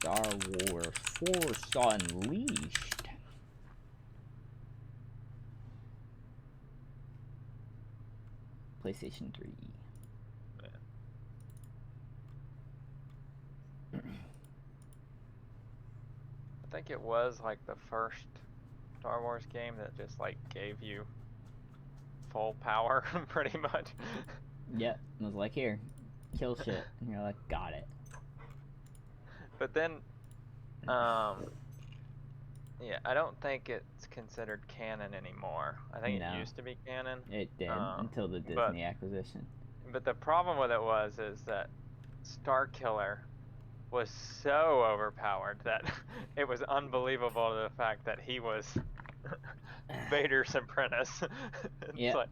Star Wars Force Unleashed. PlayStation 3. I think it was like the first Star Wars game that just like gave you full power, pretty much. Yep, it was like, here, kill shit, and you're like, got it. But then, yeah, I don't think it's considered canon anymore. I think No. it used to be canon. It did, until the Disney acquisition. But the problem with it is that Starkiller was so overpowered that it was unbelievable to the fact that he was Vader's apprentice. Yeah. Like,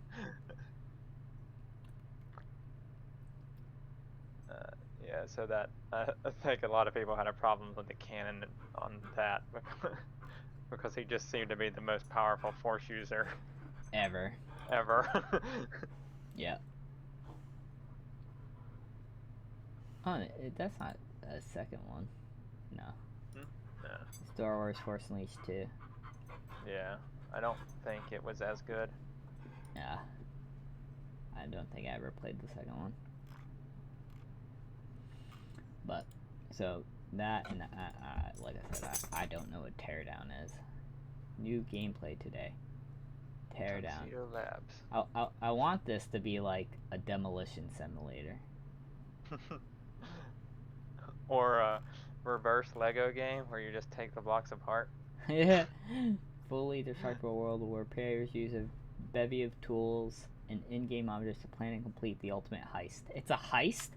yeah, so that I think a lot of people had a problem with the canon on that because he just seemed to be the most powerful Force user ever. Yeah. Oh, that's not a second one. No. No. Star Wars Force Unleashed 2. Yeah, I don't think it was as good. Yeah. I don't think I ever played the second one. But, so, that, and like I said, I don't know what Teardown is. New gameplay today. Teardown. Labs. I want this to be like a demolition simulator. Or a reverse Lego game where you just take the blocks apart. Yeah. Fully destructible world where players use a bevy of tools and in-game objects to plan and complete the ultimate heist. It's a heist?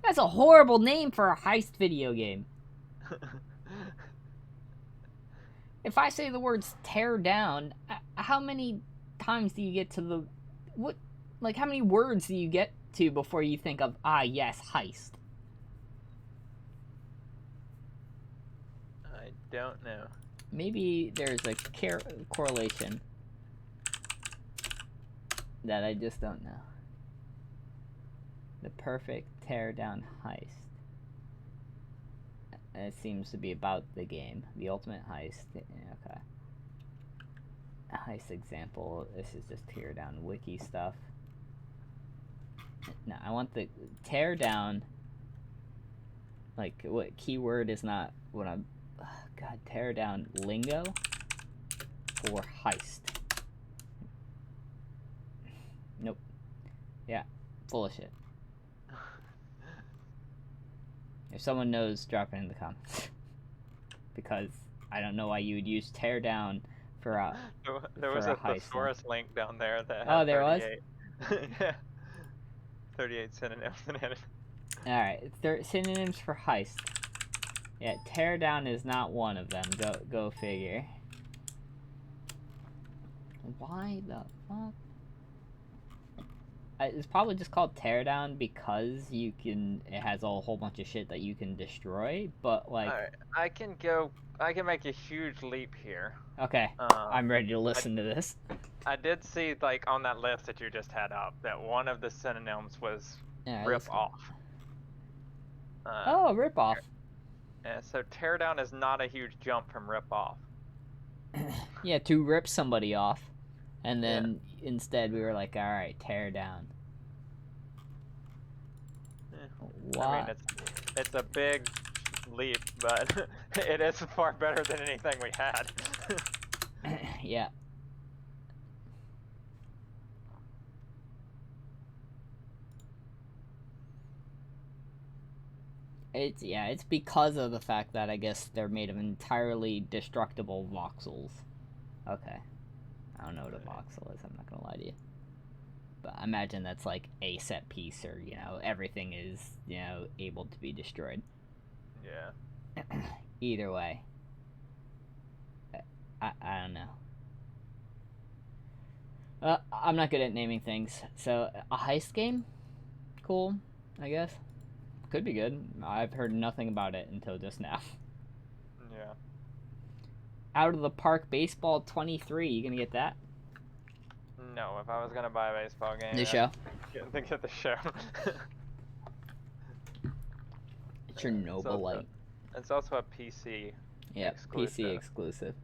That's a horrible name for a heist video game. If I say the words tear down, how many times do you get to the... What? Like, how many words do you get to before you think of, yes, heist? I don't know. Maybe there's a correlation that I just don't know. The perfect teardown heist. It seems to be about the game. The ultimate heist. Okay. Heist example. This is just teardown wiki stuff. No, I want the teardown. Like, what keyword is not what I'm... God, teardown lingo for heist. Nope. Yeah, full of shit. If someone knows, drop it in the comments. Because I don't know why you would use teardown for a there was for a heist. thesaurus link down there that had there 38. Was? Yeah. 38 synonyms in it. Alright, synonyms for heist. Yeah, teardown is not one of them. Go figure. Why the fuck? It's probably just called teardown because you can. It has a whole bunch of shit that you can destroy. But like, all right, I can make a huge leap here. Okay, I'm ready to listen to this. I did see, like, on that list that you just had up, that one of the synonyms was rip off. Oh, rip off. Yeah, so teardown is not a huge jump from rip off. Yeah, to rip somebody off. And then instead we were like, alright, tear down. What? I mean, it's a big leap, but it is far better than anything we had. Yeah. It's because of the fact that I guess they're made of entirely destructible voxels. Okay. I don't know what a voxel is, I'm not gonna lie to you. But I imagine that's like a set piece, or, everything is, able to be destroyed. Yeah. Either way. I don't know. I'm not good at naming things. So, a heist game? Cool, I guess. Could be good. I've heard nothing about it until just now. Yeah. Out of the Park Baseball 23, you gonna get that? No, if I was gonna buy a baseball game... The show? Get the show. Chernobyl light. It's also a PC Yeah, exclusive, PC exclusive.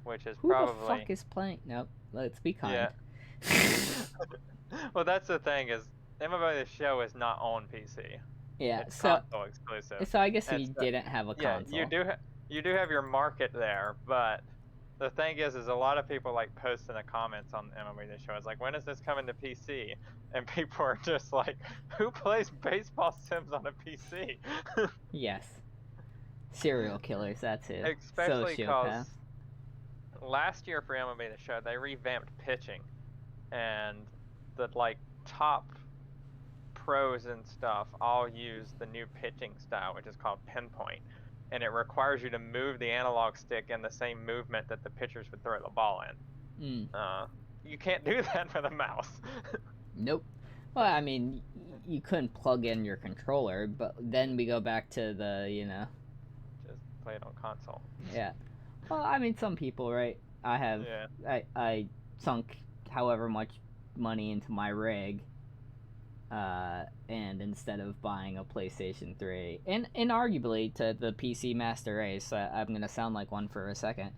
which is Who the probably fuck is playing? Nope. Let's be kind. Well, that's the thing is MLB The Show is not on PC. Yeah. It's So console exclusive. I guess And you so, didn't have a yeah, console. you do have your market there, but the thing is a lot of people like post in the comments on MLB The Show. It's like, when is this coming to PC? And people are just like, who plays baseball sims on a PC? Yes. Serial killers. That's it. Especially because Sociopath. last year for MLB The Show, they revamped pitching, and the like top pros and stuff all use the new pitching style, which is called pinpoint, and it requires you to move the analog stick in the same movement that the pitchers would throw the ball in. You can't do that with a mouse. Nope. Well, I mean, you couldn't plug in your controller, but then we go back to the, Just play it on console. Yeah. Well, I mean, some people, right? I sunk however much money into my rig, and instead of buying a PlayStation 3, and arguably to the PC Master Race, I'm gonna sound like one for a second.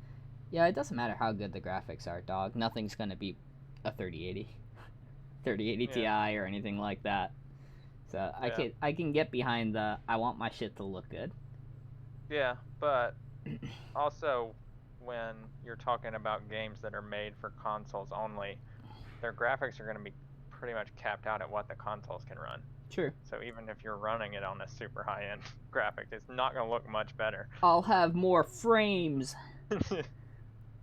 Yeah, it doesn't matter how good the graphics are, dog. Nothing's gonna beat a 3080, 3080 Ti or anything like that. So I can get behind the I want my shit to look good. Yeah, but also when you're talking about games that are made for consoles only, their graphics are going to be pretty much capped out at what the consoles can run. True. So even if you're running it on a super high-end graphic, it's not going to look much better. I'll have more frames.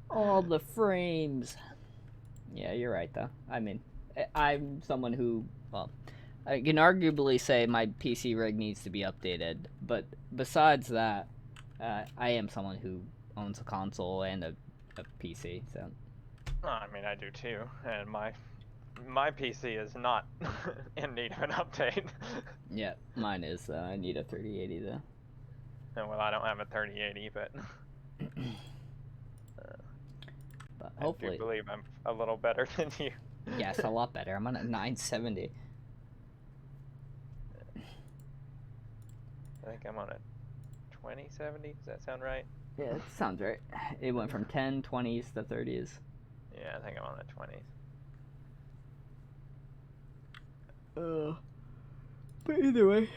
All the frames. Yeah, you're right, though. I mean, I'm someone who, well, I can arguably say my PC rig needs to be updated, but besides that, I am someone who owns a console and a PC, so. I mean, I do too, and my PC is not in need of an update. Yeah, mine is, though. I need a 3080, though. And well, I don't have a 3080, but hopefully. I do believe I'm a little better than you. Yes, a lot better. I'm on a 970. I think I'm on a 2070. Does that sound right? Yeah, it sounds right. It went from 10, 20s to 30s. Yeah, I think I'm on the 20s. But either way,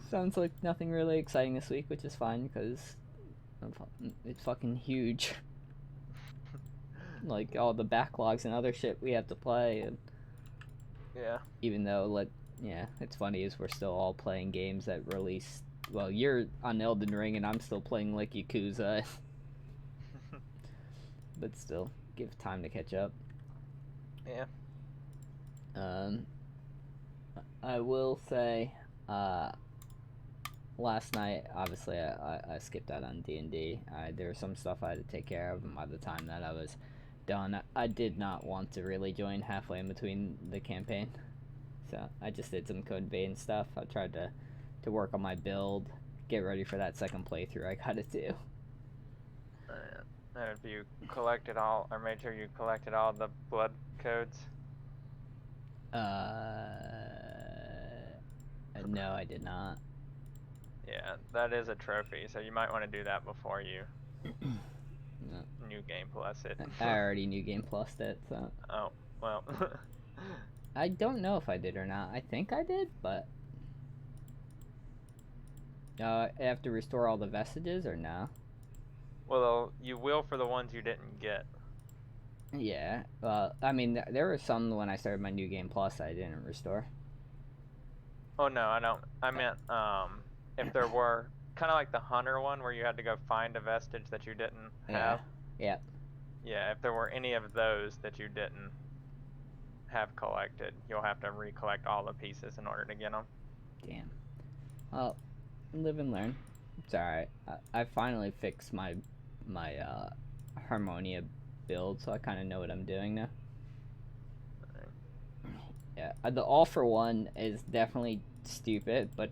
sounds like nothing really exciting this week, which is fine because it's fucking huge. Like all the backlogs and other shit we have to play, and yeah. Even though, it's funny is we're still all playing games that released. Well, you're on Elden Ring and I'm still playing like Yakuza. But still, give time to catch up. Yeah. I will say, last night, obviously, I skipped out on D&D. There was some stuff I had to take care of, and by the time that I was done, I did not want to really join halfway in between the campaign. So I just did some code vein stuff. I tried to work on my build, get ready for that second playthrough I gotta do. Have you collected all, or made sure you collected all the blood codes? No, I did not. Yeah, that is a trophy, so you might want to do that before you New Game Plus it. I already New Game Plus it, so. Oh, well. I don't know if I did or not. I think I did, but. I have to restore all the vestiges or no? Well, you will for the ones you didn't get. Yeah. Well, I mean, there were some when I started my New Game Plus I didn't restore. Oh, no, I don't. I meant, if there were, kind of like the Hunter one where you had to go find a vestige that you didn't have. Yeah. Yeah, if there were any of those that you didn't have collected, you'll have to recollect all the pieces in order to get them. Damn. Well, live and learn. It's alright. I finally fixed my Harmonia build, so I kind of know what I'm doing now. Yeah, the all for one is definitely stupid, but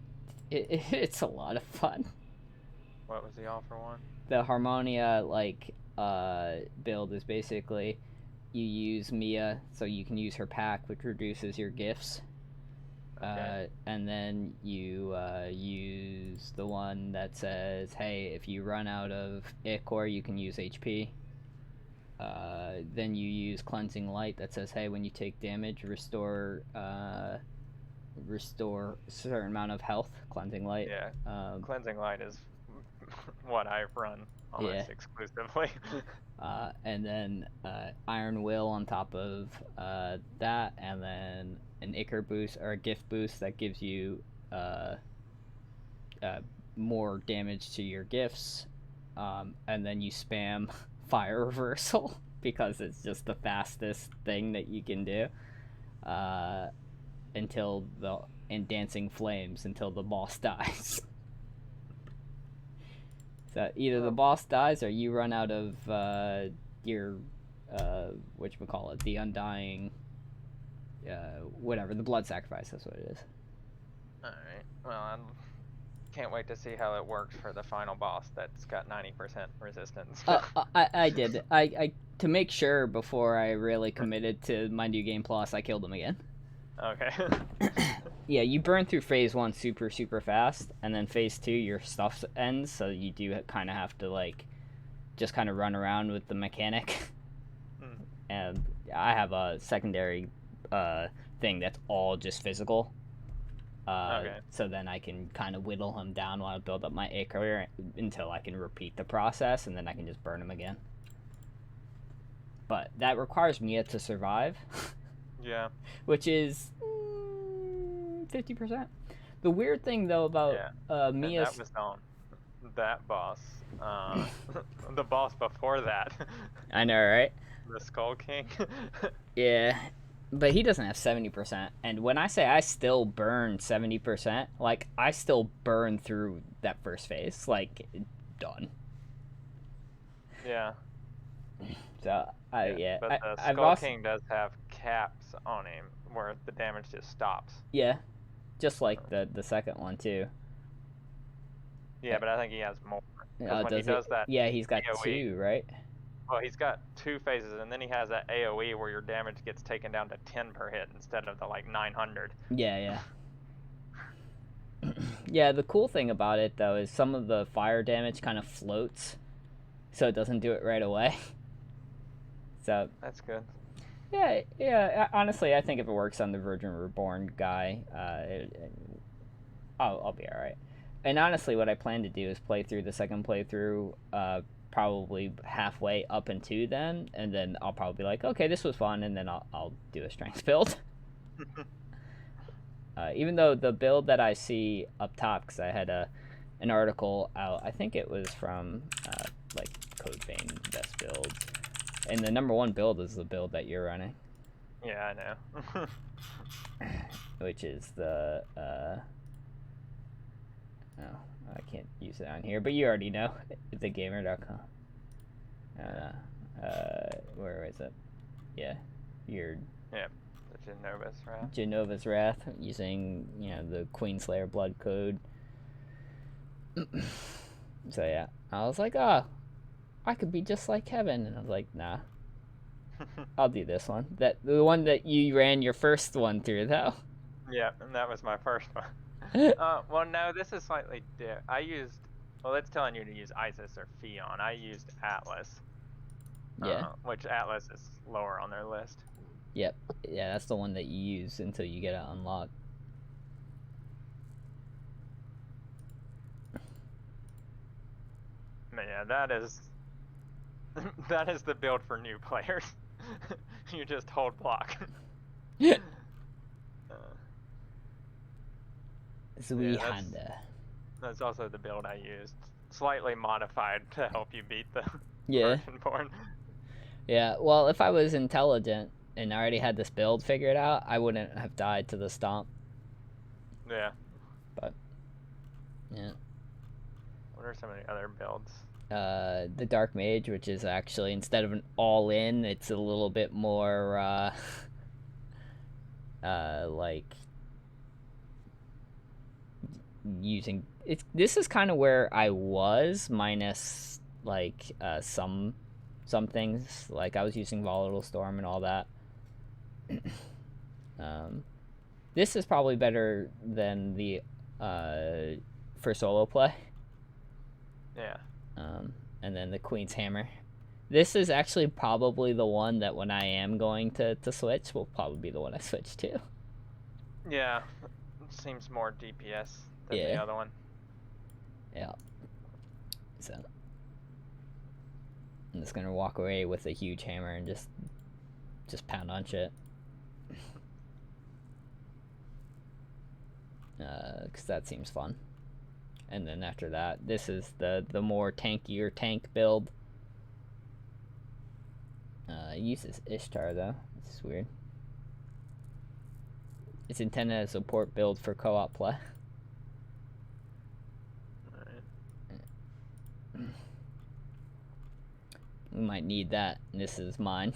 it's a lot of fun. What was the all for one? The Harmonia build is basically you use Mia, so you can use her pack, which reduces your gifts. And then you use the one that says, hey, if you run out of Ichor, you can use HP. Then you use Cleansing Light that says, hey, when you take damage, restore a certain amount of health. Cleansing Light. Yeah. Cleansing Light is what I run almost exclusively. And then Iron Will on top of that, and then an Ichor boost or a gift boost that gives you more damage to your gifts, and then you spam Fire Reversal because it's just the fastest thing that you can do, and Dancing Flames until the boss dies. So either the boss dies or you run out of your whatchamacallit, the Undying, whatever, the Blood Sacrifice, that's what it is. Alright, well, I can't wait to see how it works for the final boss that's got 90% resistance. I did. I to make sure before I really committed to my New Game Plus, I killed him again. Okay. Yeah, you burn through phase 1 super, super fast, and then phase 2, your stuff ends, so you do kind of have to, like, just kind of run around with the mechanic. And I have a secondary thing that's all just physical. So then I can kind of whittle him down while I build up my Ichor until I can repeat the process, and then I can just burn him again. But that requires Mia to survive. Yeah. Which is 50%. The weird thing, though, about Mia's... And that was on that boss. The boss before that. I know, right? The Skull King. Yeah. But he doesn't have 70%. And when I say I still burn 70%, like, I still burn through that first phase. Like, done. Yeah. So, But the Skull King does have caps on him where the damage just stops. Yeah. Just like the second one, too. Yeah, but I think he has more. When he does that he's got AOE, 2, right? Well, he's got 2 phases, and then he has that AOE where your damage gets taken down to 10 per hit instead of the, like, 900. Yeah. Yeah, the cool thing about it, though, is some of the fire damage kind of floats, so it doesn't do it right away. So that's good. Yeah. Honestly, I think if it works on the Virgin Reborn guy, I'll be all right. And honestly, what I plan to do is play through the second playthrough, probably halfway up into then, and then I'll probably be like, okay, this was fun, and then I'll do a strength build. Even though the build that I see up top, because I had an article out, I think it was from like Code Vein Best Builds. And the number 1 build is the build that you're running. Yeah, I know. Which is the, oh, I can't use it on here, but you already know. TheGamer.com. Where is it? Yeah, Yeah, the Genova's Wrath. Genova's Wrath, using, the Queenslayer blood code. So yeah, I was like, I could be just like Kevin, and I was like, nah, I'll do this one. The one that you ran your first one through, though. Yeah, and that was my first one. Well, no, this is slightly different. It's telling you to use Isis or Fion. I used Atlas. Yeah. Which Atlas is lower on their list. Yep. Yeah, that's the one that you use until you get it unlocked. Yeah, that is the build for new players. You just hold block. That's also the build I used. Slightly modified to help you beat the Virginborn. Yeah, well, if I was intelligent and I already had this build figured out, I wouldn't have died to the stomp. Yeah. But, yeah. What are some of the other builds? The Dark Mage, which is actually, instead of an all-in, it's a little bit more, like, using... This is kind of where I was, minus, like, some things. Like, I was using Volatile Storm and all that. This is probably better than the for solo play. Yeah. And then the Queen's Hammer. This is actually probably the one that when I am going to switch will probably be the one I switch to. Yeah. Seems more DPS than the other one. Yeah. So I'm just gonna walk away with a huge hammer and just pound on shit. Because that seems fun. And then after that, this is the more tankier tank build. It uses Ishtar though. It's weird. It's intended as a support build for co-op play. Alright. We might need that. This is mine.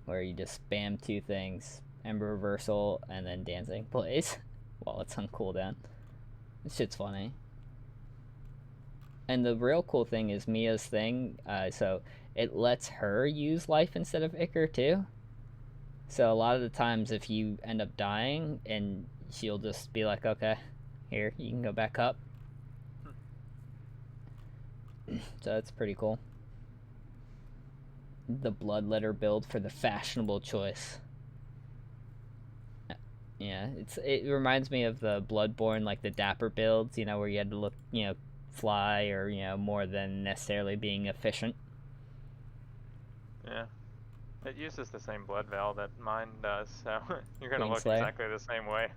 Where you just spam two things. Ember Reversal and then Dancing Blaze while it's on cooldown. This shit's funny. And the real cool thing is Mia's thing. So it lets her use life instead of Icar too. So a lot of the times if you end up dying, and she'll just be like, okay, here, you can go back up. So that's pretty cool. The Bloodletter build for the fashionable choice. Yeah, it reminds me of the Bloodborne, like the Dapper builds, you know, where you had to look, you know, fly or, you know, more than necessarily being efficient. Yeah. It uses the same blood veil that mine does, so you're gonna Queen look Slayer. exactly the same way.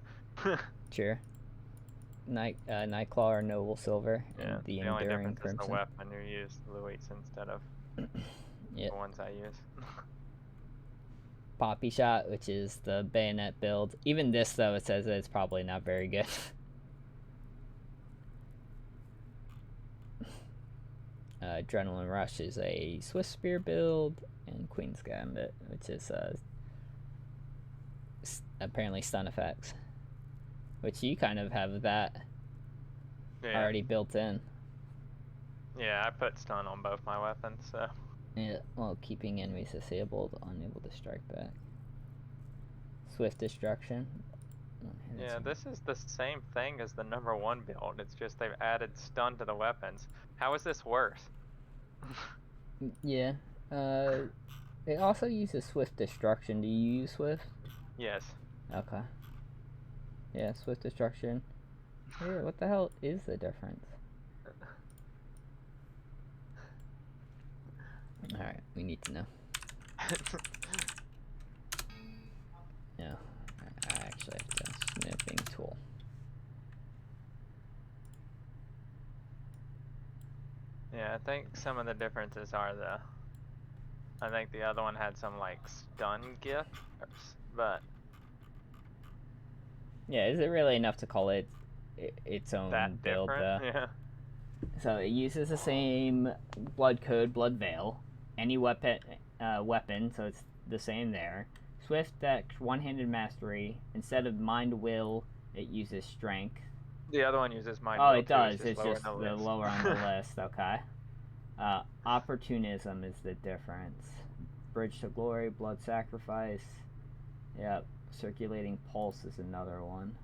Sure. Nightclaw or Noble Silver, Yeah, and the only Enduring difference is Crimson. the weapon you use, Louis, instead of Yep. the ones I use. Poppy Shot, which is the bayonet build. Even this, though, it says that it's probably not very good. Adrenaline Rush is a Swift Spear build, and Queen's Gambit, which is apparently stun effects, which you kind of have that already built in. Yeah, I put stun on both my weapons, so. Yeah, while keeping enemies disabled, unable to strike back. Swift Destruction. Yeah, this is the same thing as the number 1 build. It's just they've added stun to the weapons. How is this worse? Yeah. It also uses Swift Destruction. Do you use Swift? Yes. Okay. Yeah, Swift Destruction. Yeah, what the hell is the difference? Alright, we need to know. No. I actually have to sniffing tool. Yeah, I think some of the differences are I think the other one had some like stun gift, but yeah, is it really enough to call it its own that build different? though? Yeah. So it uses the same blood code, blood veil, any weapon, so it's the same there. Swift Dex, one-handed mastery. Instead of mind will, it uses strength. The other one uses mind. Oh, it does. It's just the lower on the list. Okay. Opportunism is the difference. Bridge to Glory, Blood Sacrifice. Yep. Circulating Pulse is another one.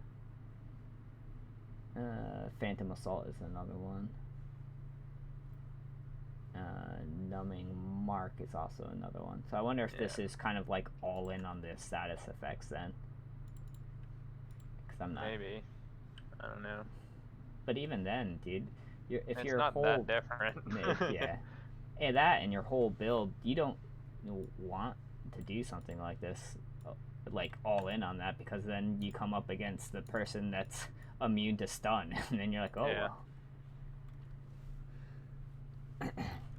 Phantom Assault is another one. Numbing Mark is also another one. So I wonder if this is kind of like all in on the status effects then. Because I'm not. Maybe. I don't know. But even then, dude, if it's your not whole that different. yeah, and that and your whole build, you don't want to do something like this, like all in on that, because then you come up against the person that's immune to stun, and then you're like, oh, yeah. well.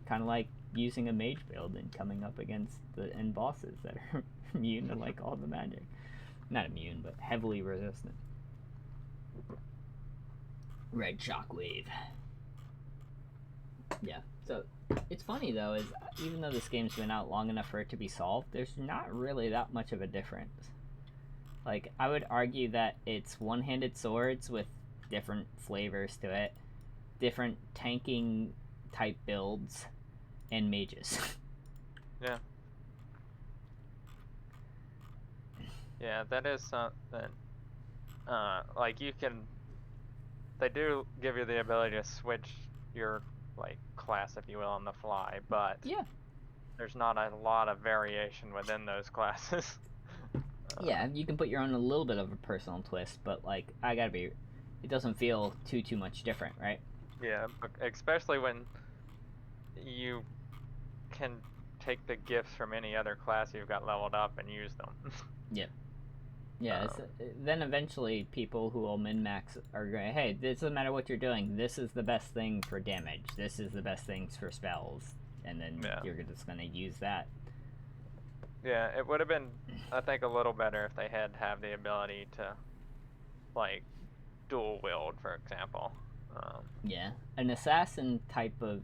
Kind of like using a mage build and coming up against the end bosses that are immune to like all the magic. Not immune, but heavily resistant. Red Shockwave. Yeah, so it's funny though, is even though this game's been out long enough for it to be solved, there's not really that much of a difference. Like, I would argue that it's one-handed swords with different flavors to it, different tanking type builds, and mages. Yeah. Yeah, that is something. Like they do give you the ability to switch your like class, if you will, on the fly, but Yeah. there's not a lot of variation within those classes. Yeah, you can put your own a little bit of a personal twist, but like it doesn't feel too much different, right? Yeah, especially when you can take the gifts from any other class you've got leveled up and use them. Yep. Yeah, Um, then eventually people who will min-max are going, hey, it doesn't matter what you're doing. This is the best thing for damage. This is the best things for spells. And then yeah. you're just going to use that. Yeah, it would have been, I think, a little better if they had have the ability to, like, dual wield, for example. Yeah. An assassin type of,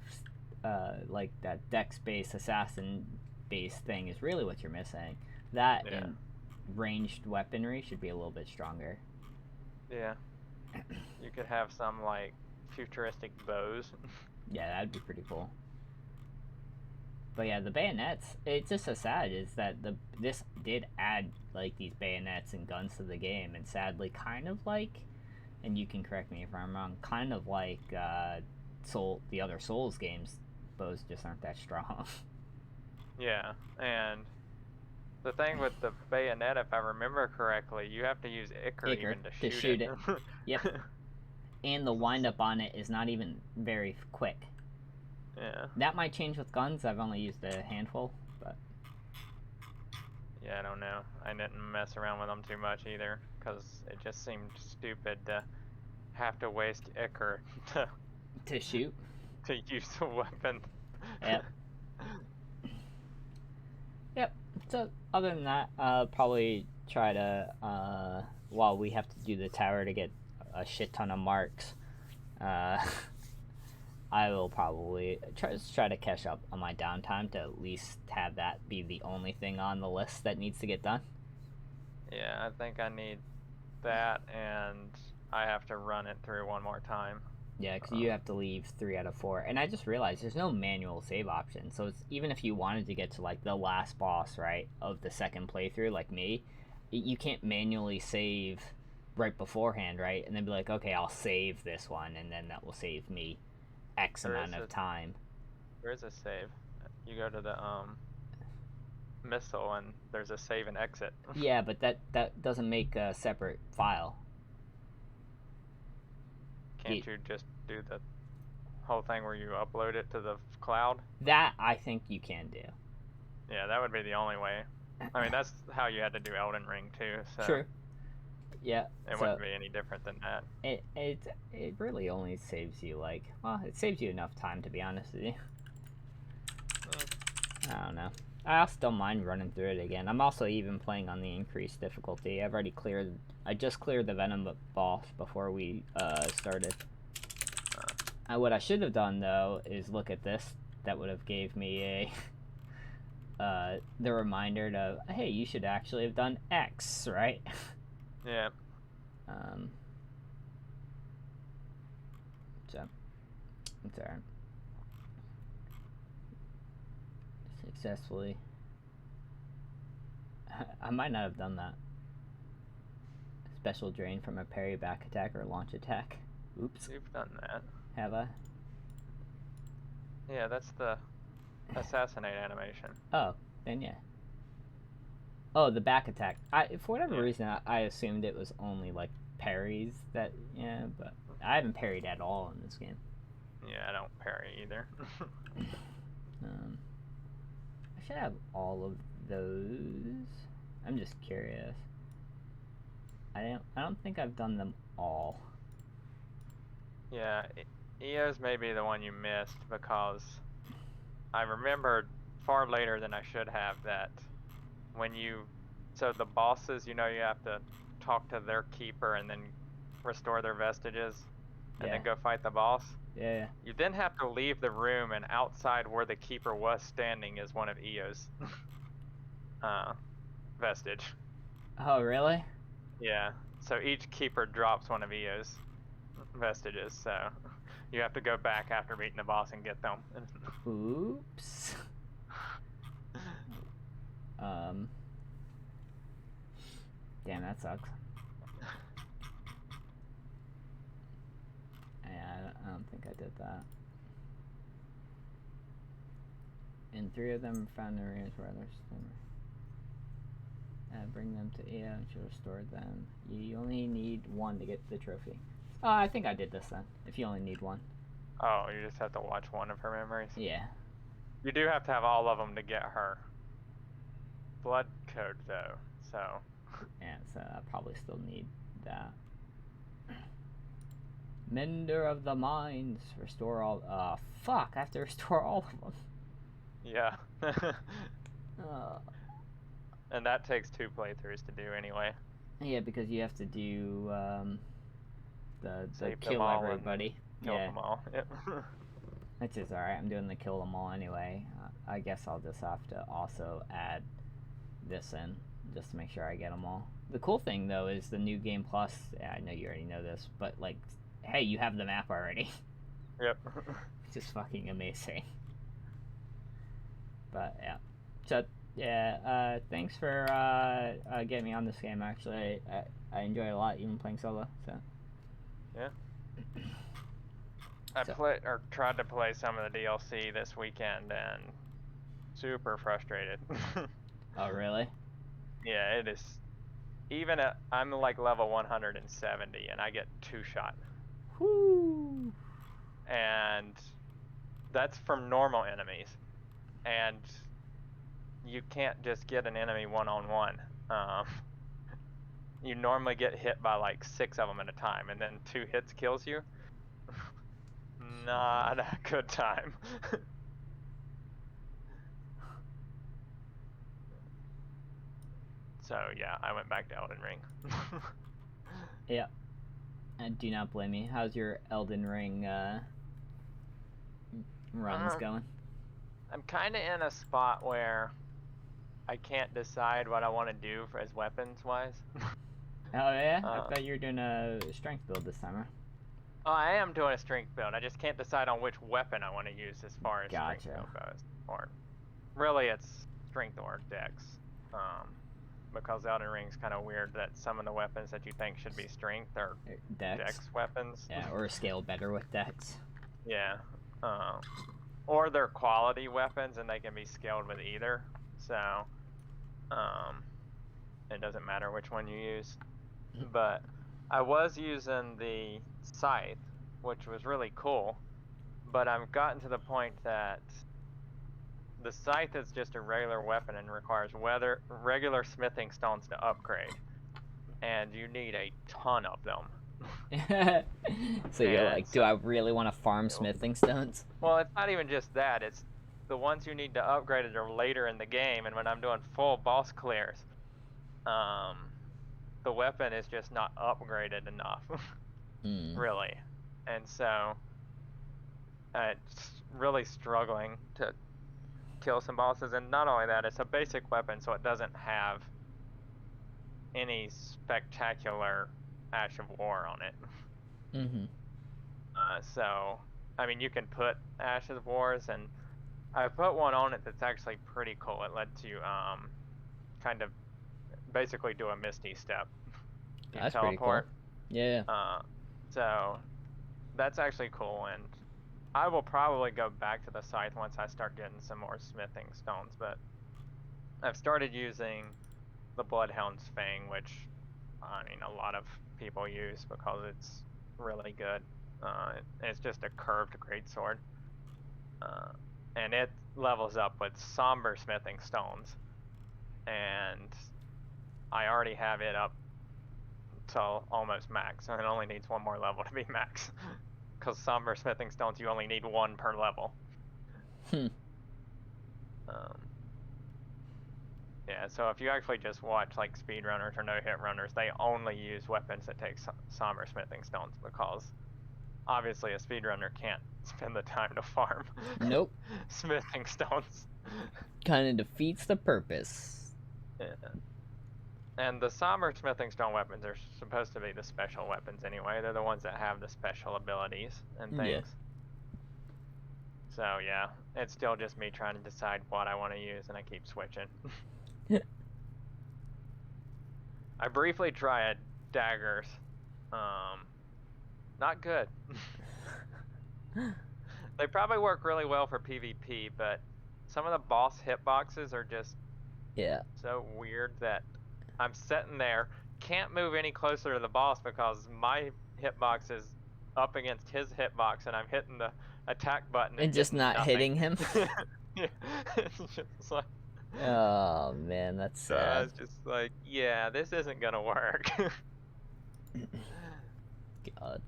like that dex-based assassin-based thing is really what you're missing. That Yeah. and ranged weaponry should be a little bit stronger. Yeah. You could have some, like, futuristic bows. Yeah, that'd be pretty cool. But yeah, the bayonets, it's just so sad is that this did add like these bayonets and guns to the game, and sadly kind of like, and you can correct me if I'm wrong, kind of like the other Souls games, bows just aren't that strong. Yeah, and the thing with the bayonet, if I remember correctly, you have to use Ichor Ichor even to to shoot it. it. Yep. And the windup on it is not even very quick. Yeah. That might change with guns. I've only used a handful, but Yeah, I don't know. I didn't mess around with them too much either, because it just seemed stupid to have to waste Ichor to shoot. to use the weapon. Yep. Yep. So other than that, probably try to while we have to do the tower to get a shit ton of marks, uh, I will probably try to catch up on my downtime to at least have that be the only thing on the list that needs to get done. Yeah, I think I need that, and I have to run it through one more time. Yeah, because you have to leave 3 out of 4, and I just realized there's no manual save option. So it's even if you wanted to get to like the last boss, right, of the second playthrough, like me, you can't manually save right beforehand, right, and then be like, okay, I'll save this one, and then that will save me X amount of time. There is a save. You go to the missile, and there's a save and exit. Yeah, but that doesn't make a separate file. Can't you just do the whole thing where you upload it to the cloud? That I think you can do. Yeah, that would be the only way. I mean, that's how you had to do Elden Ring too. So True. Yeah. it wouldn't be any different than that. It really only saves you like, well, it saves you enough time to be honest with you. I don't know. I also don't mind running through it again. I'm also even playing on the increased difficulty. I just cleared the Venom boss before we started. What I should have done though is look at this. That would have gave me a the reminder to, hey, you should actually have done X, right? Yeah. So it's alright. Successfully. I might not have done that. Special drain from a parry back attack or launch attack. Oops. You've done that. Have I? Yeah, that's the assassinate animation. Oh, then yeah. Oh, the back attack. For whatever reason, I assumed it was only like parries that, yeah, but I haven't parried at all in this game. Yeah, I don't parry either. I should have all of those. I'm just curious. I don't think I've done them all. Yeah, EO's may be the one you missed because I remembered far later than I should have that so the bosses, you have to talk to their keeper and then restore their vestiges and then go fight the boss. Yeah. You then have to leave the room, and outside where the keeper was standing is one of EO's vestige. Oh, really? Yeah. So each keeper drops one of EO's vestiges, so you have to go back after beating the boss and get them. Oops. Damn, that sucks. Yeah, I don't think I did that. And 3 of them found in areas where others bring them to EO and she'll restore them. You only need 1 to get the trophy. Oh, I think I did this then. If you only need 1. Oh, you just have to watch one of her memories? Yeah. You do have to have all of them to get her blood code, though, so... Yeah, so I probably still need that. Mender of the Minds. Restore all... fuck, I have to restore all of them. Yeah. uh, and that takes 2 playthroughs to do anyway. Yeah, because you have to do, the kill everybody. Kill them all. Yep. Which is alright, I'm doing the kill them all anyway. I guess I'll just have to also add this in, just to make sure I get them all. The cool thing, though, is the new Game Plus, yeah, I know you already know this, but, like, hey, you have the map already. Yep. Just fucking amazing. But, yeah. So, yeah, thanks for, getting me on this game, actually. I enjoy it a lot, even playing solo, so. Yeah. I tried to play some of the DLC this weekend and super frustrated. Oh, really? Yeah, it is. Even I'm like level 170 and I get 2-shot. Whoo! And that's from normal enemies. And you can't just get an enemy one-on-one. You normally get hit by like 6 of them at a time, and then 2 hits kills you. Not a good time. So yeah, I went back to Elden Ring. Yeah. And do not blame me. How's your Elden Ring runs going? I'm kind of in a spot where I can't decide what I want to do as weapons-wise. Oh yeah? I thought you were doing a strength build this time, huh? Oh, I am doing a strength build. I just can't decide on which weapon I want to use as far as strength build goes. Or really, it's strength or dex. Because Elden Ring's kind of weird that some of the weapons that you think should be strength are dex weapons. Yeah, or scale better with dex. Yeah. Or they're quality weapons and they can be scaled with either. So, it doesn't matter which one you use. But I was using the scythe, which was really cool. But I've gotten to the point that the scythe is just a regular weapon and requires regular smithing stones to upgrade. And you need a ton of them. So you're like, do I really want to farm smithing stones? Well, it's not even just that. It's the ones you need to upgrade are later in the game, and when I'm doing full boss clears, the weapon is just not upgraded enough, really. And so, it's really struggling to kill some bosses. And not only that, it's a basic weapon, so it doesn't have any spectacular Ash of War on it. So, I mean, you can put Ash of Wars, and I put one on it that's actually pretty cool. It lets you kind of basically do a Misty Step. You that's teleport. Pretty cool. Yeah. So that's actually cool, and I will probably go back to the scythe once I start getting some more smithing stones. But I've started using the Bloodhound's Fang, which I mean a lot of people use because it's really good. It's just a curved greatsword, and it levels up with somber smithing stones, and I already have it up till almost max, and it only needs 1 more level to be max. Because somber smithing stones, you only need 1 per level. Yeah, so if you actually just watch like speedrunners or no-hit runners, they only use weapons that take somber smithing stones because obviously a speedrunner can't spend the time to farm smithing stones. Kind of defeats the purpose. Yeah. And the somber smithing stone weapons are supposed to be the special weapons anyway. They're the ones that have the special abilities and things. Yeah. So yeah, it's still just me trying to decide what I want to use, and I keep switching. I briefly tried daggers. Not good. They probably work really well for PvP, but some of the boss hitboxes are just so weird that I'm sitting there, can't move any closer to the boss because my hitbox is up against his hitbox, and I'm hitting the attack button and just not nothing. hitting him. Yeah, it's just like, oh man, that's sad. I was just like, yeah, this isn't gonna work. God.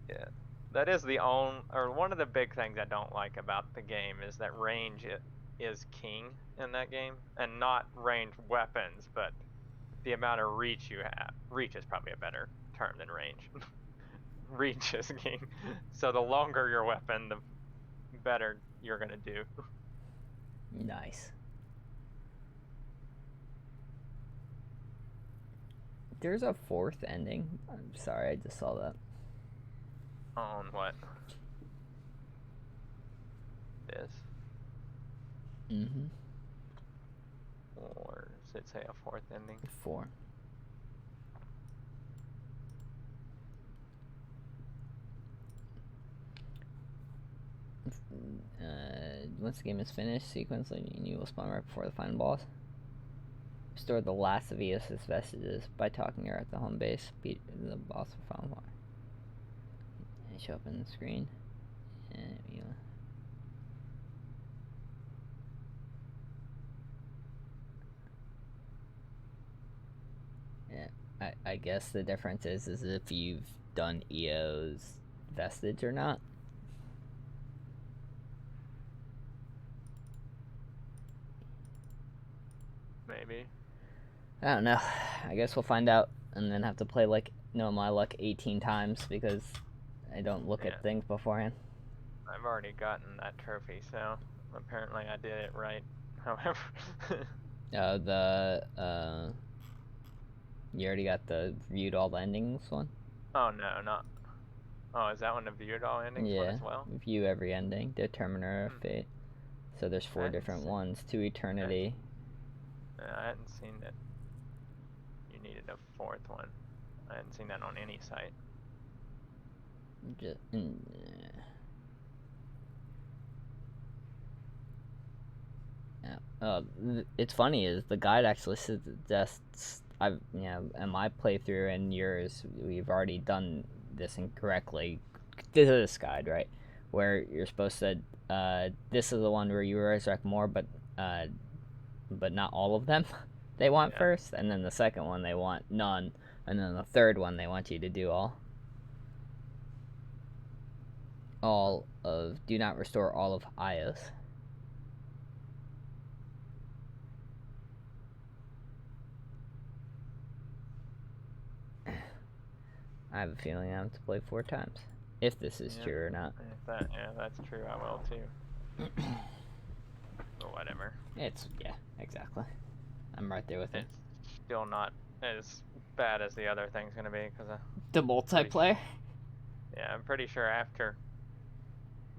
Yeah, that is one of the big things I don't like about the game is that range is king in that game, and not ranged weapons, but the amount of reach you have. Reach is probably a better term than range. Reach is king. So the longer your weapon, the better you're gonna do. Nice. There's a fourth ending. I'm sorry, I just saw that. On what? This? Mm-hmm. Or does it say a fourth ending? 4. Once the game is finished, sequence and you will spawn right before the final boss. Restore the last of Eos's vestiges by talking her at the home base. Beat the boss for final one. And show up in the screen. And you yeah, I guess the difference is if you've done EO's vestige or not. Maybe. I don't know. I guess we'll find out and then have to play like my luck 18 times because I don't look at things beforehand. I've already gotten that trophy, so apparently I did it right. However. You already got the viewed all the endings one? Oh no, not. Oh, is that one the viewed all endings one as well? View every ending, Determiner of Fate. So there's 4 different ones. To Eternity. I hadn't seen that. You needed a 4th one. I hadn't seen that on any site. It's funny is the guide actually suggests in my playthrough and yours we've already done this incorrectly. This guide, right, where you're supposed to this is the one where you resurrect more, but not all of them. They want first, and then the second one they want none, and then the third one they want you to do all of. Do not restore all of Ios. I have a feeling I have to play 4 times, if this is true or not. If that's true, I will too. But whatever. Exactly. I'm right there with it. It's still not as bad as the other thing's gonna be because the multiplayer. I'm pretty sure after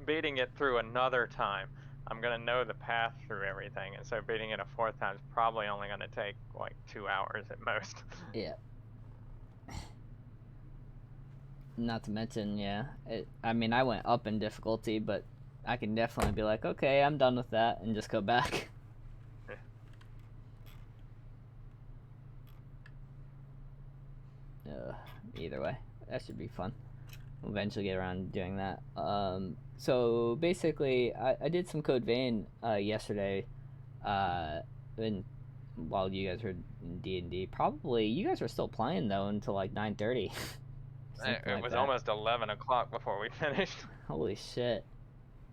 beating it through another time, I'm gonna know the path through everything, and so beating it a 4th time is probably only gonna take like 2 hours at most. Yeah. Not to mention, I mean, I went up in difficulty, but I can definitely be like, okay, I'm done with that, and just go back. Either way, that should be fun. We'll eventually get around to doing that. So basically, I did some Code Vein yesterday, while you guys were in D&D. Probably you guys were still playing though until like 9:30. It was almost 11 o'clock before we finished. Holy shit.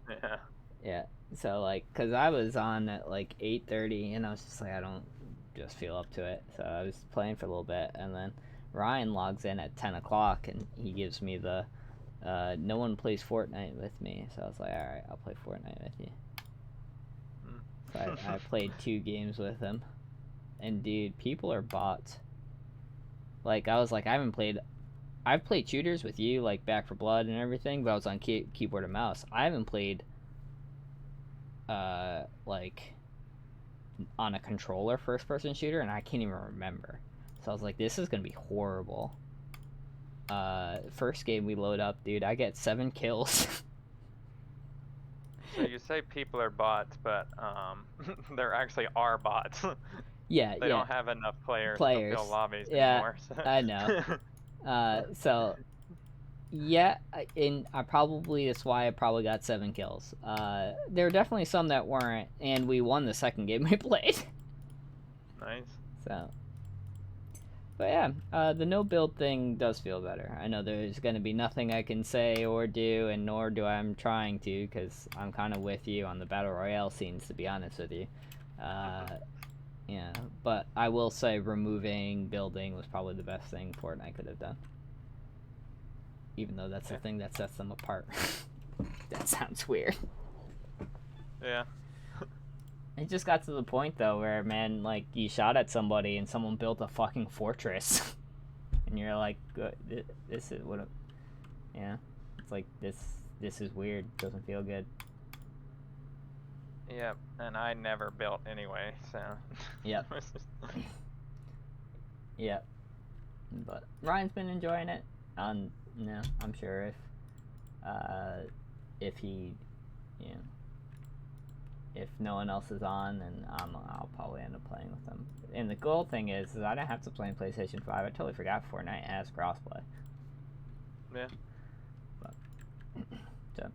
Yeah. Yeah. So like, cause I was on at like 8:30, and I was just like, I don't just feel up to it. So I was playing for a little bit, and then Ryan logs in at 10 o'clock, and he gives me the no one plays Fortnite with me. So I was like, all right, I'll play Fortnite with you. So I played 2 games with him, and dude, people are bots. Like I was like, I've played shooters with you, like Back 4 Blood and everything, but I was on keyboard and mouse. I haven't played, like, on a controller first-person shooter, and I can't even remember. So I was like, this is gonna be horrible. First game we load up, dude, I get 7 kills. So you say people are bots, but there actually are bots. Yeah, They don't have enough players to fill lobbies anymore. So. I know. So yeah, that's why I probably got 7 kills. There were definitely some that weren't, and we won the second game we played. Nice. So, but yeah, the no build thing does feel better. I know there's gonna be nothing I can say or do, and nor do I'm trying to, because I'm kind of with you on the battle royale scenes, to be honest with you. Yeah, but I will say removing building was probably the best thing Fortnite could have done. Even though that's the thing that sets them apart. That sounds weird. Yeah. It just got to the point, though, where, man, like, you shot at somebody and someone built a fucking fortress. And you're like, this is what... Yeah. It's like, this is weird. Doesn't feel good. Yep, and I never built anyway, so... Yep. Yep. But Ryan's been enjoying it. No, I'm sure if he, you know, if no one else is on, then I'll probably end up playing with them. And the cool thing is I don't have to play on PlayStation 5. I totally forgot Fortnite has crossplay. Yeah. But, so.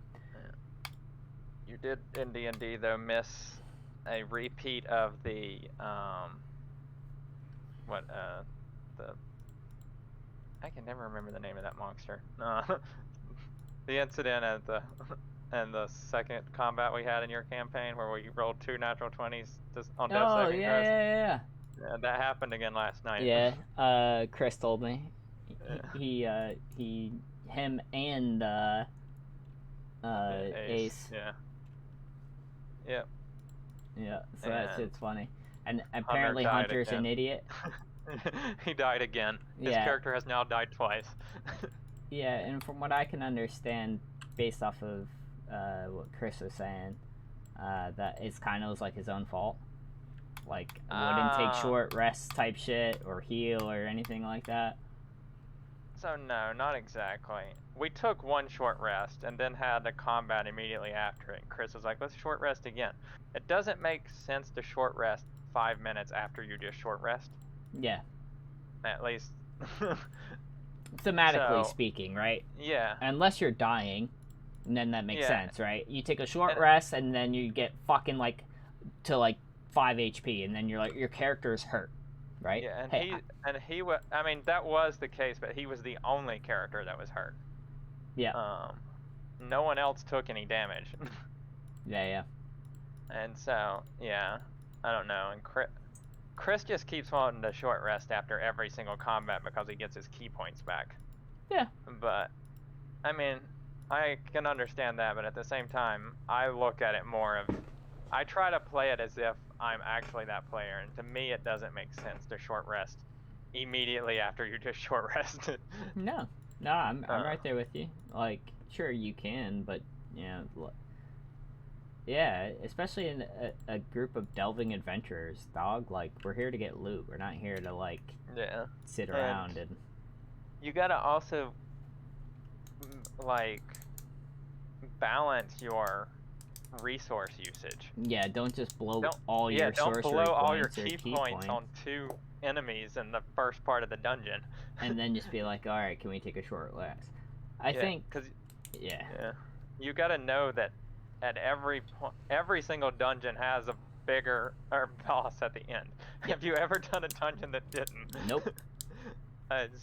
You did in D&D though miss a repeat of the I can never remember the name of that monster. The incident at the second combat we had in your campaign where we rolled 2 natural 20s just on death saving throws. Yeah. Yeah, that happened again last night. Yeah, Chris told me. Him and Ace. Yeah. Yep. Yeah, so that shit's funny. And apparently Hunter's an idiot. He died again. His character has now died twice. Yeah, and from what I can understand, based off of what Chris was saying, that it's kind of like his own fault. Like, wouldn't take short rest type shit, or heal, or anything like that. So no, not exactly. We took 1 short rest, and then had a combat immediately after it. Chris was like, let's short rest again. It doesn't make sense to short rest 5 minutes after you just short rest. Yeah. At least. Thematically speaking, right? Yeah. Unless you're dying, and then that makes sense, right? You take a short rest, and then you get fucking, like, to, like, 5 HP, and then you're like, your character's hurt, right? Yeah, and he was, I mean, that was the case, but he was the only character that was hurt. Yeah. No one else took any damage. Yeah. And so, yeah, I don't know. And Chris just keeps wanting to short rest after every single combat because he gets his key points back. Yeah. But, I mean, I can understand that, but at the same time, I look at it more of, I try to play it as if I'm actually that player, and to me it doesn't make sense to short rest immediately after you just short rested. No, I'm right there with you. Like, sure you can, but yeah, especially in a group of delving adventurers, dog. Like, we're here to get loot. We're not here to like sit around and. You gotta also like balance your resource usage. Yeah, don't just blow all your don't blow all your key points on 2 enemies in the first part of the dungeon. And then just be like, all right, can we take a short rest? I think, you gotta know that at every single dungeon has a bigger boss at the end. Have you ever done a dungeon that didn't? Nope.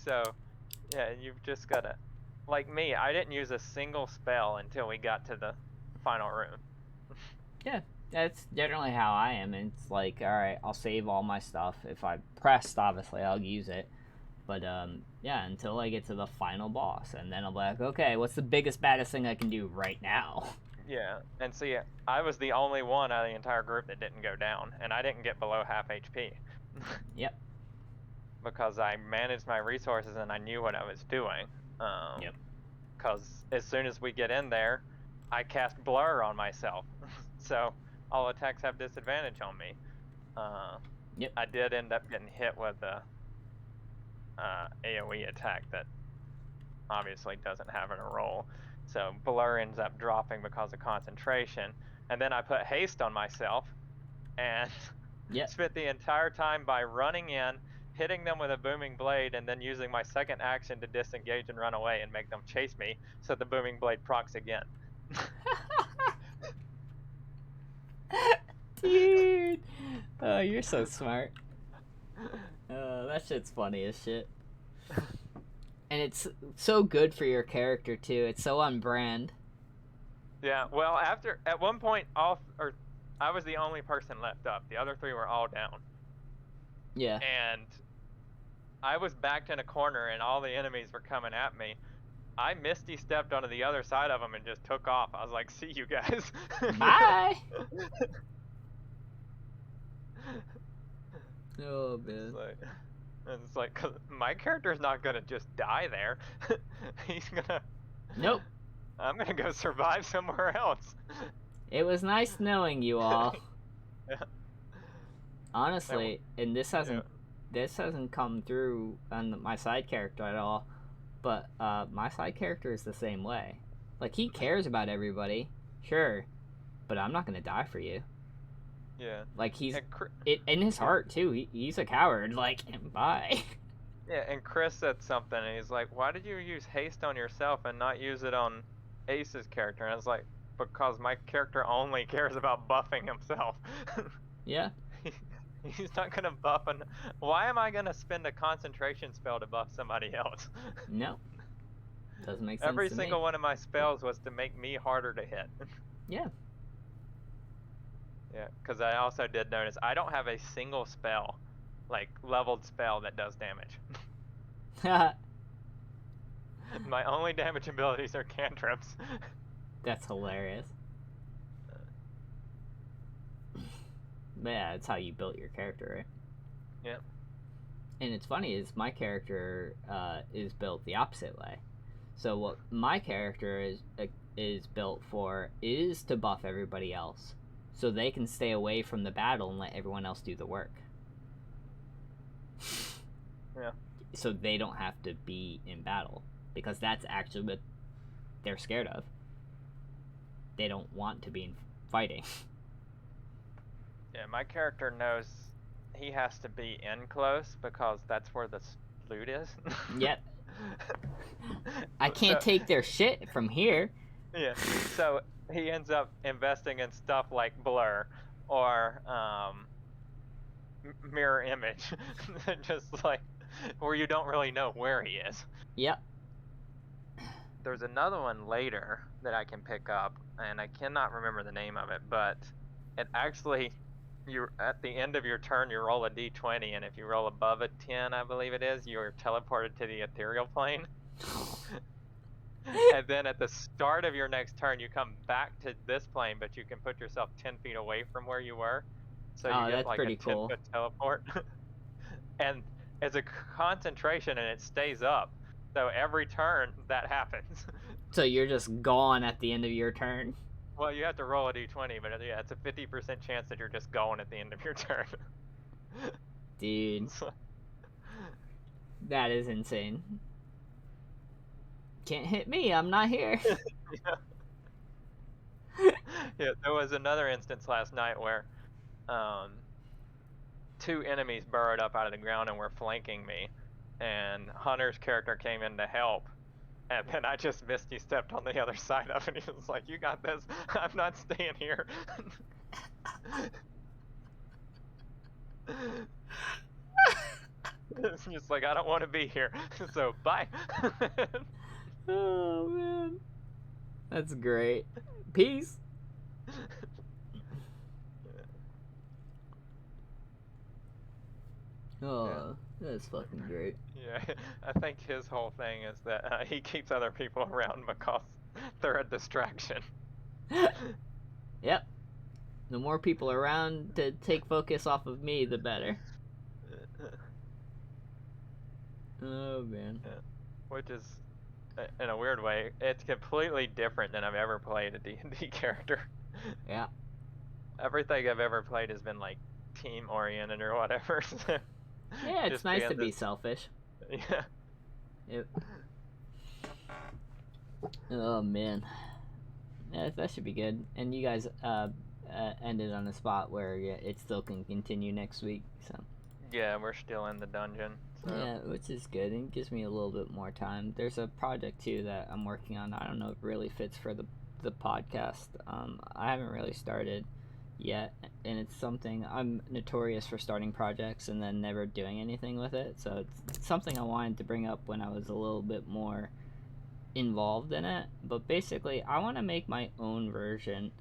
So, yeah, you've just gotta, like me, I didn't use a single spell until we got to the final room. Yeah, that's generally how I am. It's like, all right, I'll save all my stuff. If I pressed, obviously, I'll use it. But, yeah, until I get to the final boss. And then I'll be like, okay, what's the biggest, baddest thing I can do right now? Yeah, and see, I was the only one out of the entire group that didn't go down. And I didn't get below half HP. Yep. Because I managed my resources and I knew what I was doing. Yep. Because as soon as we get in there, I cast Blur on myself. So all attacks have disadvantage on me. Yep. I did end up getting hit with AoE attack that obviously doesn't have in a roll. So Blur ends up dropping because of concentration. And then I put Haste on myself and Yep. spent the entire time by running in, hitting them with a booming blade, and then using my second action to disengage and run away and make them chase me so the booming blade procs again. Dude. Oh, you're so smart. That shit's funny as shit. And it's so good for your character too. It's so on brand. Yeah, well, at one point, I was the only person left up. The other three were all down. Yeah. And I was backed in a corner, and all the enemies were coming at me. I Misty stepped onto the other side of them and just took off. I was like, "See you guys." Bye. Oh man. It's like 'cause my character's not gonna just die there. He's gonna. Nope. I'm gonna go survive somewhere else. It was nice knowing you all. Yeah. Honestly, and this hasn't come through on my side character at all, but my side character is the same way. Like, he cares about everybody, sure, but I'm not gonna die for you. Yeah. Like, he's in his heart too. He's a coward. Like, bye. Yeah, and Chris said something, and he's like, "Why did you use haste on yourself and not use it on Ace's character?" And I was like, "Because my character only cares about buffing himself." Yeah. He's not gonna buff why am I gonna spend a concentration spell to buff somebody else? No. Doesn't make sense. Every single one of my spells was to make me harder to hit. Yeah. Yeah, because I also did notice I don't have a single spell, like leveled spell, that does damage. My only damage abilities are cantrips. That's hilarious. But yeah, that's how you built your character, right? Yeah. And it's funny is my character is built the opposite way. So what my character is built for is to buff everybody else, so they can stay away from the battle and let everyone else do the work. Yeah. So they don't have to be in battle, because that's actually what they're scared of. They don't want to be in fighting. Yeah, my character knows he has to be in close because that's where the loot is. Yep. I can't take their shit from here. Yeah, so he ends up investing in stuff like Blur or Mirror Image, just like where you don't really know where he is. Yep. There's another one later that I can pick up, and I cannot remember the name of it, but it actually, you at the end of your turn, you roll a d20, and if you roll above a 10, I believe it is, you're teleported to the ethereal plane. And then at the start of your next turn, you come back to this plane, but you can put yourself 10 feet away from where you were. So you get like a 10-foot teleport. And it's a concentration, and it stays up. So every turn, that happens. So you're just gone at the end of your turn? Well, you have to roll a d20, but yeah, it's a 50% chance that you're just going at the end of your turn. Dude. That is insane. Can't hit me, I'm not here. Yeah, there was another instance last night where 2 enemies burrowed up out of the ground and were flanking me, and Hunter's character came in to help, and then I just Misty stepped on the other side of it, and he was like, "You got this, I'm not staying here." It's just like, I don't want to be here, so bye. Oh man, that's great. Peace. Oh, yeah. That's fucking great. Yeah, I think his whole thing is that he keeps other people around because they're a distraction. Yep. The more people around to take focus off of me, the better. Oh man. Yeah. Which is, in a weird way, it's completely different than I've ever played a D&D character. Yeah. Everything I've ever played has been like team oriented or whatever. Yeah, it's nice to be selfish. Yeah. Yep. Oh man. Yeah, that should be good. And you guys ended on a spot where it still can continue next week. So Yeah, we're still in the dungeon. So yeah, which is good and gives me a little bit more time. There's a project too that I'm working on. I don't know if it really fits for the podcast. I haven't really started yet, and it's something I'm notorious for starting projects and then never doing anything with it. So it's something I wanted to bring up when I was a little bit more involved in it. But basically, I want to make my own version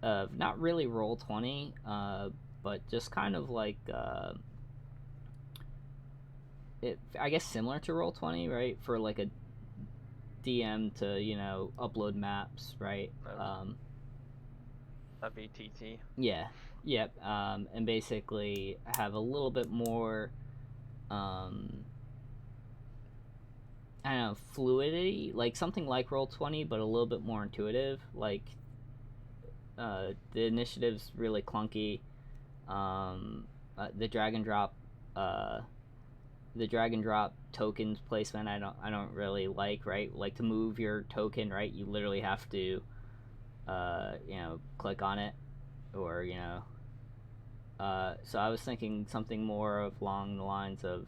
of not really Roll20, but just kind of like I guess similar to Roll20, right? For like a DM to upload maps, right? a VTT. Yeah, yep. And basically have a little bit more, um, I don't know, fluidity, like something like Roll20, but a little bit more intuitive. Like the initiative's really clunky. The drag and drop, uh, the drag and drop tokens placement, I don't really like. Right, like to move your token, right? You literally have to, click on it, or So I was thinking something more of along the lines of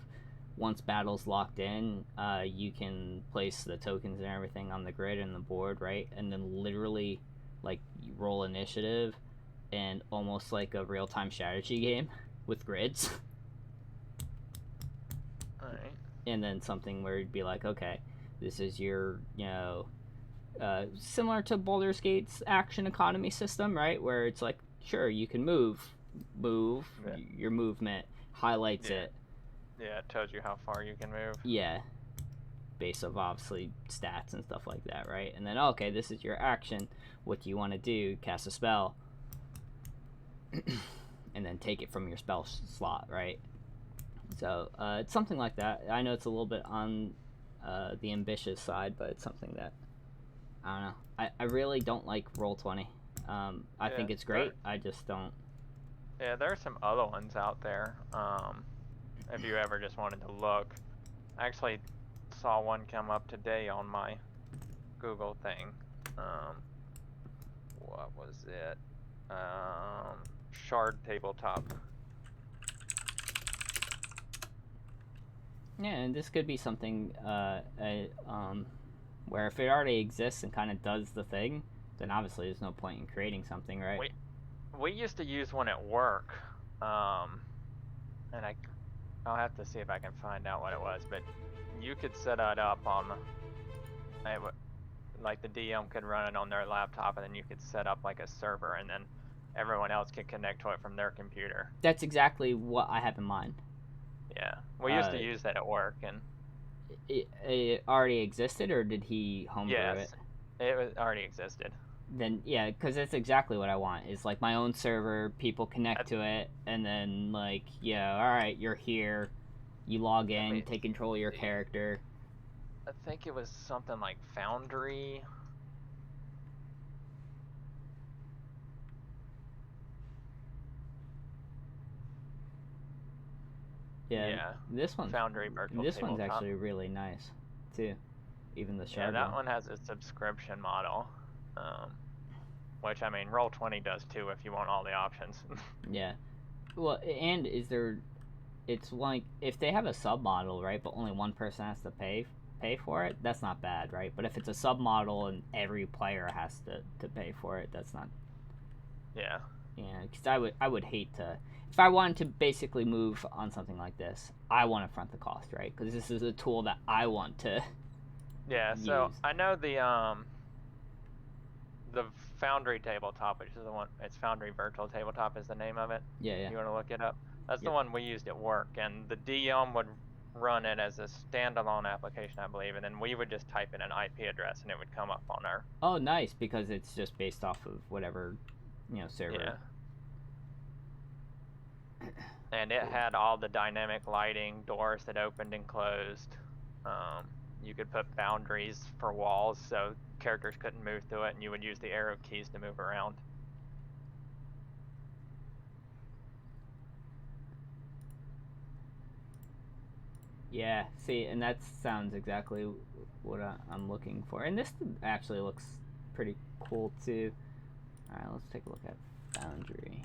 once battle's locked in, you can place the tokens and everything on the grid and the board, right? And then literally, like, you roll initiative, and almost like a real time strategy game with grids. Alright. And then something where you'd be like, okay, this is your, similar to Baldur's Gate's action economy system, right? Where it's like, sure, you can move, Yeah. your movement highlights it. Yeah, it tells you how far you can move. Yeah, based of obviously stats and stuff like that, right? And then, okay, this is your action. What do you want to do? Cast a spell. And then take it from your spell slot, right? So it's something like that. I know it's a little bit on the ambitious side, but it's something that I don't know. I really don't like Roll20. I think it's great. I just don't. Yeah, there are some other ones out there. If you ever just wanted to look, I actually saw one come up today on my Google thing. What was it? Shard Tabletop. Yeah, and this could be something where if it already exists and kind of does the thing, then obviously there's no point in creating something, right? We used to use one at work, and I'll have to see if I can find out what it was, but you could set it up on, like the DM could run it on their laptop, and then you could set up like a server, and then everyone else could connect to it from their computer. That's exactly what I have in mind. Yeah, we used to use that at work, and it already existed, or did he homebrew it? It already existed. Then yeah, because that's exactly what I want. Is like my own server, people connect to it, and then like, yeah, all right, you're here, you log in, take control of your character. I think it was something like Foundry. Yeah, this one's Foundry Virtual This one's Tabletop. actually really nice, too. Even the shard that one has a subscription model, which I mean, Roll20 does too if you want all the options. Yeah, well, and it's like if they have a sub model, right, but only one person has to pay for it, that's not bad, right? But if it's a sub model and every player has to pay for it, that's not. Yeah. Yeah, because I would hate to, if I wanted to basically move on something like this, I want to front the cost, right? Because this is a tool that I want to. Yeah. So I know the Foundry Tabletop, which is the one. It's Foundry Virtual Tabletop is the name of it. Yeah. You want to look it up? That's the one we used at work, and the DM would run it as a standalone application, I believe, and then we would just type in an IP address and it would come up on our. Oh, nice, because it's just based off of whatever, server. Yeah. And it had all the dynamic lighting, doors that opened and closed. You could put boundaries for walls so characters couldn't move through it, and you would use the arrow keys to move around. Yeah, see, and that sounds exactly what I'm looking for. And this actually looks pretty cool too. All right, let's take a look at Foundry.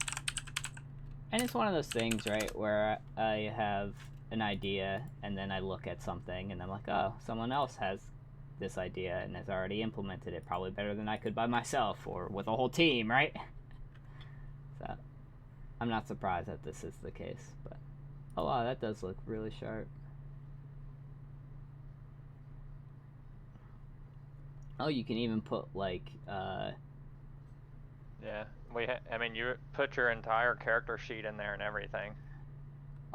And it's one of those things, right, where I have an idea and then I look at something and I'm like, oh, someone else has this idea and has already implemented it probably better than I could by myself or with a whole team, right? So I'm not surprised that this is the case, but oh wow, that does look really sharp. Oh, you can even put like Yeah, I mean, you put your entire character sheet in there and everything.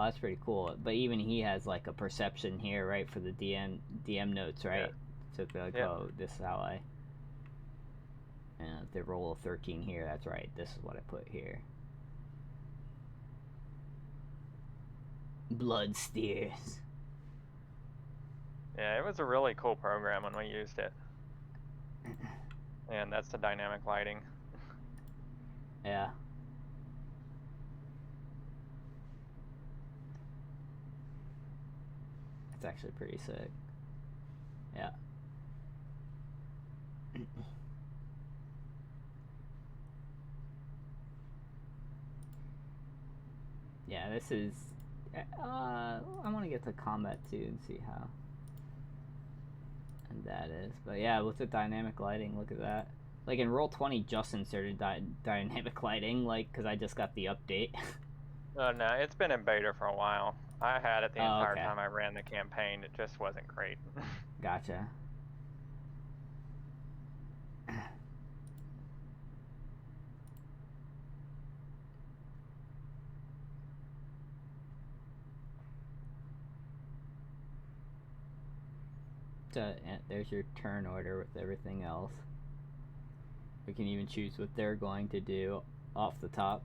oh, that's pretty cool. But even he has like a perception here, right, for the DM notes, right? So be like, oh, this is how I. And if they roll a 13 here, that's right. This is what I put here. Blood steers. Yeah, it was a really cool program when we used it. And that's the dynamic lighting. Yeah. It's actually pretty sick. Yeah. Yeah, this is. I want to get to combat too and see how. And that is, but yeah, with the dynamic lighting, look at that. Like in Roll20, just inserted dynamic lighting, like because I just got the update. Oh no, it's been in beta for a while. I had it the entire okay. time I ran the campaign. It just wasn't great. Gotcha. So, there's your turn order with everything else. We can even choose what they're going to do off the top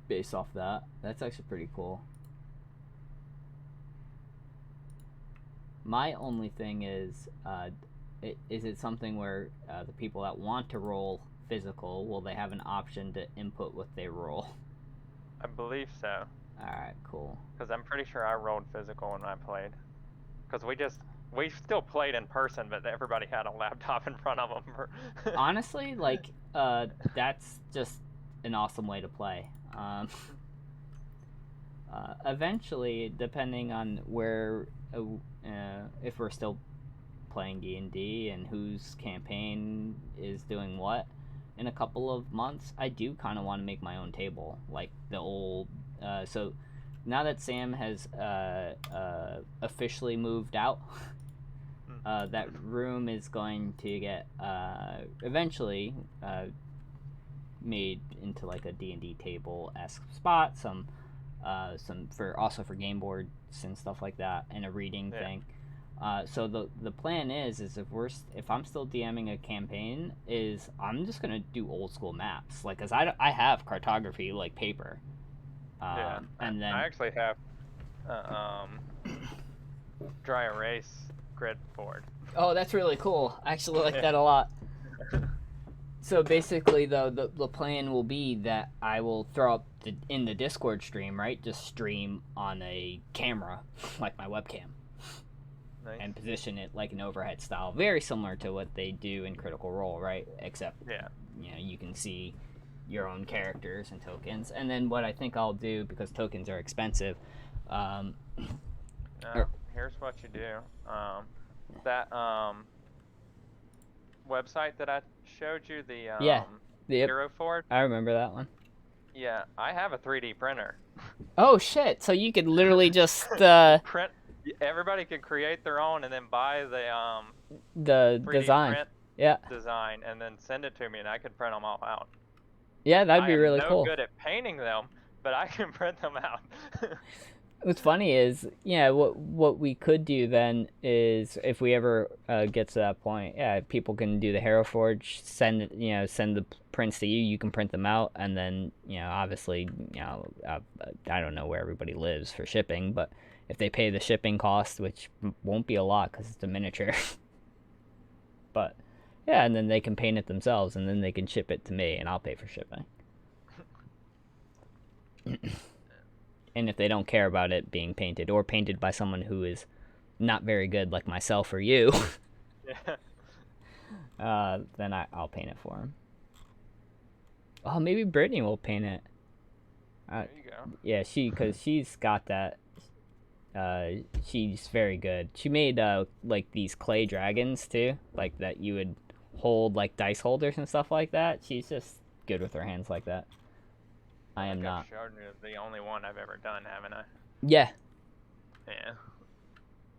based off that. That's actually pretty cool. My only thing is it something where the people that want to roll physical, will they have an option to input what they roll? I believe so. Alright, cool. Because I'm pretty sure I rolled physical when I played. Because we still played in person, but everybody had a laptop in front of them. Honestly, like, that's just an awesome way to play. Eventually, depending on where, if we're still playing D&D and whose campaign is doing what, in a couple of months, I do kind of want to make my own table, like the old. So now that Sam has officially moved out, that room is going to get eventually made into like a D&D table-esque spot. Some for game boards and stuff like that, and a reading thing. So the plan is if I'm still DMing a campaign, is I'm just gonna do old school maps, like, cause I have cartography like paper. And then I actually have dry erase grid board. Oh, that's really cool. I actually like that a lot. So basically, though, the plan will be that I will throw up in the Discord stream, right? Just stream on a camera, like my webcam. Nice. And position it like an overhead style, very similar to what they do in Critical Role, right? Except, you can see your own characters and tokens. And then what I think I'll do, because tokens are expensive, here's what you do. That website that I showed you, the Hero Forge. I remember that one. Yeah, I have a 3D printer. Oh shit! So you could literally just print. Everybody could create their own and then buy the 3D design. Print design and then send it to me, and I could print them all out. Yeah, that'd be really cool. I'm no good at painting them, but I can print them out. What's funny is, what we could do then is, if we ever get to that point, people can do the Hero Forge, send the prints to you, you can print them out, and then, obviously, I don't know where everybody lives for shipping, but if they pay the shipping cost, which won't be a lot because it's a miniature, but, and then they can paint it themselves, and then they can ship it to me, and I'll pay for shipping. and if they don't care about it being painted or painted by someone who is not very good, like myself or you, then I'll paint it for them. Oh, maybe Brittany will paint it. There you go. Yeah, because she's got that. She's very good. She made like these clay dragons too, like that you would hold like dice holders and stuff like that. She's just good with her hands like that. I am not. I've showed you the only one I've ever done, haven't I? Yeah. Yeah.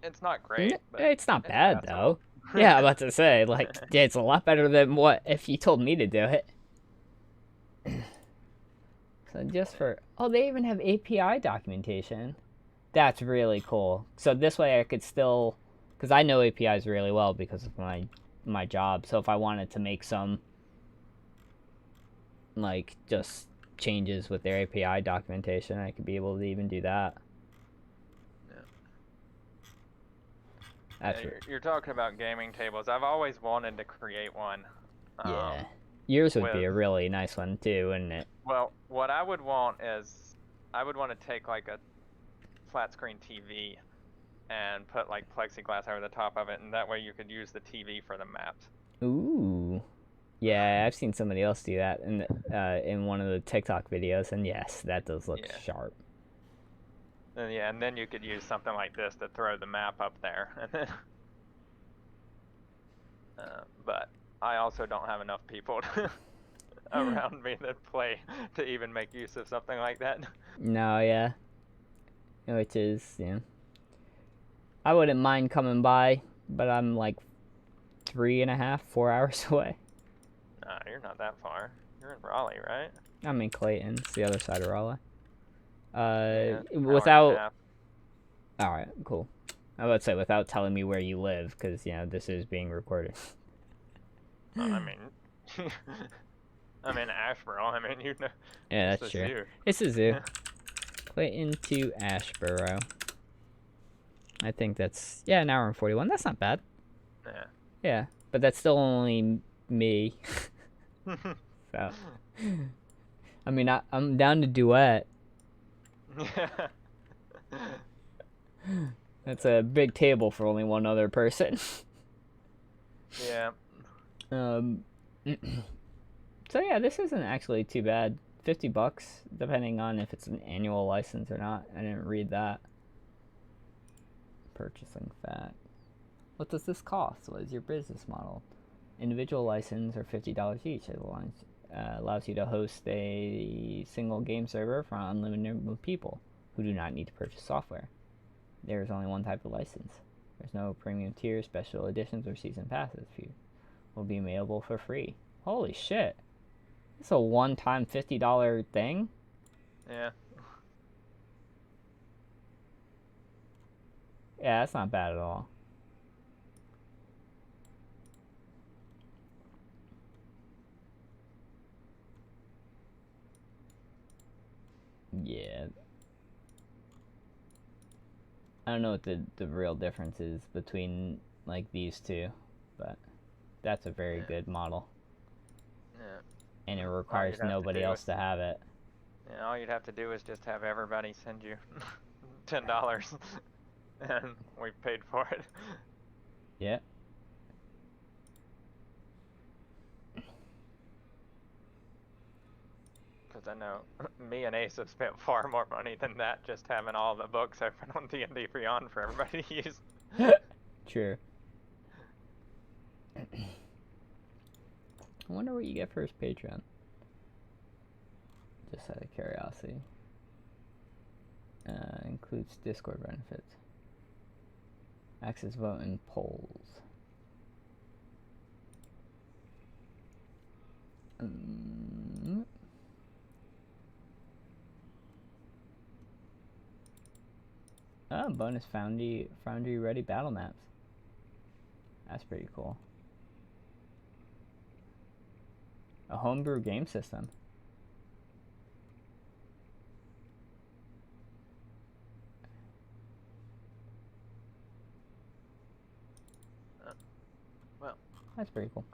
It's not great, but it's not bad though. Yeah, I'm about to say, like, yeah, it's a lot better than what if you told me to do it. So just for they even have API documentation. That's really cool. So this way I could still, because I know APIs really well because of my job. So if I wanted to make some like just changes with their API documentation, I could be able to even do that. You're talking about gaming tables. I've always wanted to create one. Yeah. Yours would be a really nice one too, wouldn't it? Well, what I would want is, I would want to take like a flat screen TV and put like plexiglass over the top of it, and that way you could use the TV for the maps. Ooh. Yeah, I've seen somebody else do that in one of the TikTok videos, and yes, that does look sharp. And then you could use something like this to throw the map up there. But I also don't have enough people around me that play to even make use of something like that. No, yeah. Which is, I wouldn't mind coming by, but I'm like 3.5, 4 hours away. Nah, you're not that far. You're in Raleigh, right? I'm in Clayton. It's the other side of Raleigh. Without... Alright, cool. I would say without telling me where you live, because, this is being recorded. I mean... I'm in Asheboro. I mean, you know... Yeah, that's true. Zoo. It's a zoo. Clayton to Asheboro. I think that's... Yeah, 1 hour and 41. That's not bad. Yeah. Yeah, but that's still only me. So... I mean, I'm down to duet. That's a big table for only one other person. Yeah. So yeah, this isn't actually too bad. $50, depending on if it's an annual license or not. I didn't read that. Purchasing facts. What does this cost? What is your business model? Individual license are $50 each. It allows you to host a single game server for an unlimited number of people who do not need to purchase software. There is only one type of license. There's no premium tiers, special editions, or season passes. Few will be available for free. Holy shit. It's a one-time $50 thing? Yeah. Yeah, that's not bad at all. Yeah. I don't know what the real difference is between like these two, but that's a very good model. Yeah. And it requires nobody else to have it. Yeah, all you'd have to do is just have everybody send you $10 and we paid for it. Yeah. Because I know me and Ace have spent far more money than that just having all the books open on D&D Beyond for everybody to use. True. I wonder what you get for his Patreon. Just out of curiosity. Includes Discord benefits. Access vote and polls. Bonus Foundry ready battle maps. That's pretty cool. A homebrew game system. Well, that's pretty cool.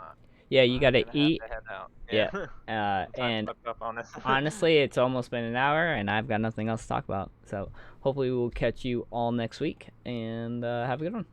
Yeah, you I'm gotta gonna have eat. to head out. Yeah. Yeah. Time And slipped up on us. honestly, it's almost been an hour, and I've got nothing else to talk about. So hopefully we'll catch you all next week, and have a good one.